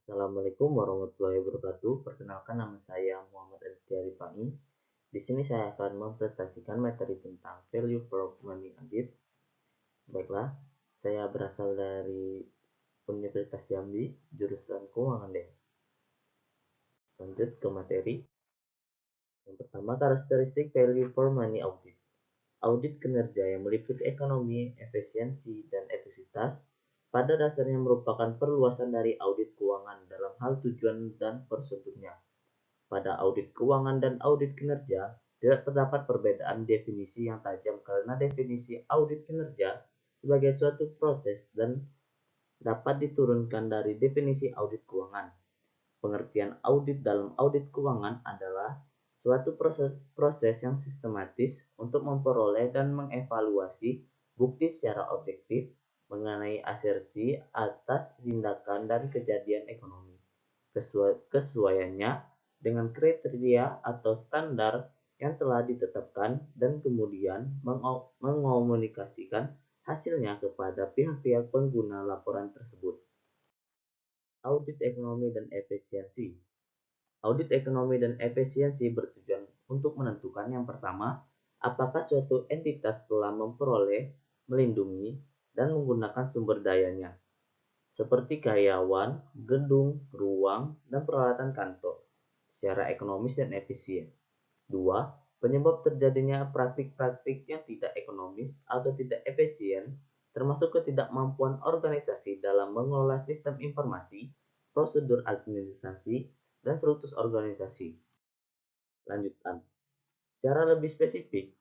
Assalamualaikum warahmatullahi wabarakatuh. Perkenalkan, nama saya Muhammad Aditya Rifai. Di sini saya akan mempresentasikan materi tentang value for money audit. Baiklah, saya berasal dari Universitas Jambi, jurusan Keuangan deh. Lanjut ke materi. Yang pertama, karakteristik value for money audit. Audit kinerja yang meliputi ekonomi, efisiensi, dan efektivitas pada dasarnya merupakan perluasan dari audit keuangan dalam hal tujuan dan prosedurnya. Pada audit keuangan dan audit kinerja, tidak terdapat perbedaan definisi yang tajam karena definisi audit kinerja sebagai suatu proses dan dapat diturunkan dari definisi audit keuangan. Pengertian audit dalam audit keuangan adalah suatu proses yang sistematis untuk memperoleh dan mengevaluasi bukti secara objektif mengenai asersi atas tindakan dan kejadian ekonomi, kesesuaiannya dengan kriteria atau standar yang telah ditetapkan, dan kemudian mengomunikasikan hasilnya kepada pihak-pihak pengguna laporan tersebut. Audit ekonomi dan efisiensi. Audit ekonomi dan efisiensi bertujuan untuk menentukan yang pertama, apakah suatu entitas telah memperoleh, melindungi, dan menggunakan sumber dayanya, seperti karyawan, gedung, ruang, dan peralatan kantor, secara ekonomis dan efisien. 2. Penyebab terjadinya praktik-praktik yang tidak ekonomis atau tidak efisien, termasuk ketidakmampuan organisasi dalam mengelola sistem informasi, prosedur administrasi, dan struktur organisasi. Lanjutan. Secara lebih spesifik,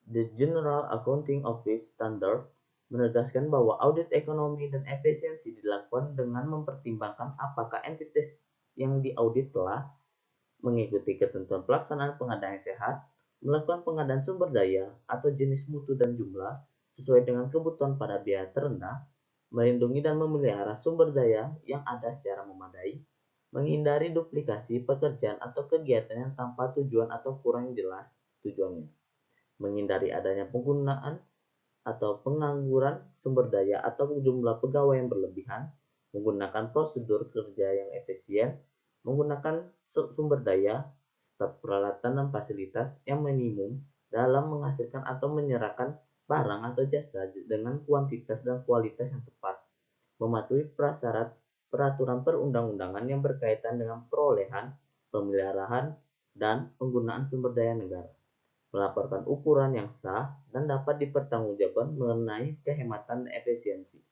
The General Accounting Office Standard menegaskan bahwa audit ekonomi dan efisiensi dilakukan dengan mempertimbangkan apakah entitas yang diaudit telah mengikuti ketentuan pelaksanaan pengadaan yang sehat, melakukan pengadaan sumber daya atau jenis mutu dan jumlah sesuai dengan kebutuhan pada biaya terendah, melindungi dan memelihara sumber daya yang ada secara memadai, menghindari duplikasi pekerjaan atau kegiatan yang tanpa tujuan atau kurang jelas tujuannya, menghindari adanya penggunaan atau pengangguran sumber daya atau jumlah pegawai yang berlebihan, menggunakan prosedur kerja yang efisien, menggunakan sumber daya, staf peralatan dan fasilitas yang minimum dalam menghasilkan atau menyerahkan barang atau jasa dengan kuantitas dan kualitas yang tepat, mematuhi prasyarat peraturan perundang-undangan yang berkaitan dengan perolehan, pemeliharaan, dan penggunaan sumber daya negara, melaporkan ukuran yang sah dan dapat dipertanggungjawabkan mengenai kehematan dan efisiensi.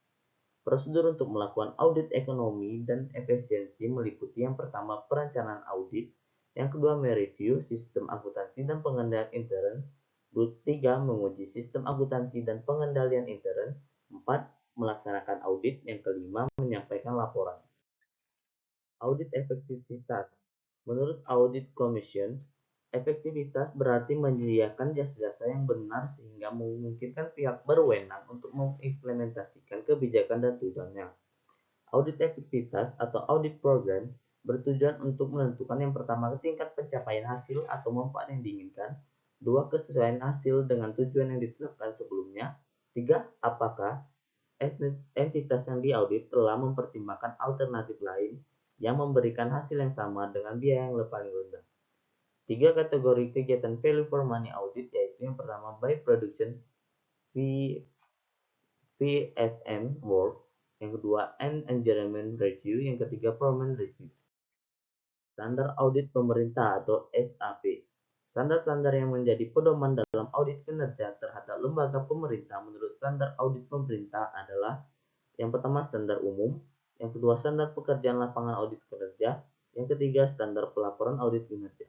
Prosedur untuk melakukan audit ekonomi dan efisiensi meliputi yang pertama, perencanaan audit, yang kedua, mereview sistem akuntansi dan pengendalian intern, 3. Menguji sistem akuntansi dan pengendalian intern, 4. Melaksanakan audit, yang kelima, menyampaikan laporan. Audit efektivitas. Menurut Audit Commission, efektivitas berarti menyediakan jasa-jasa yang benar sehingga memungkinkan pihak berwenang untuk mengimplementasikan kebijakan dan tujuannya. Audit efektivitas atau audit program bertujuan untuk menentukan yang pertama, tingkat pencapaian hasil atau manfaat yang diinginkan, 2. Kesesuaian hasil dengan tujuan yang ditetapkan sebelumnya, 3. Apakah entitas yang diaudit telah mempertimbangkan alternatif lain yang memberikan hasil yang sama dengan biaya yang paling rendah. 3 kategori kegiatan value for money audit, yaitu yang pertama, by production VFM work, yang kedua end environment review, yang ketiga performance review. Standar audit pemerintah atau SAP. Standar-standar yang menjadi pedoman dalam audit kinerja terhadap lembaga pemerintah menurut standar audit pemerintah adalah yang pertama, standar umum, yang kedua, standar pekerjaan lapangan audit kinerja, yang ketiga, standar pelaporan audit kinerja.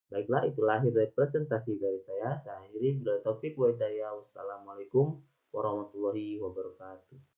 Baiklah, itulah akhir dari presentasi dari saya. Saya akhiri. Wassalamualaikum warahmatullahi wabarakatuh.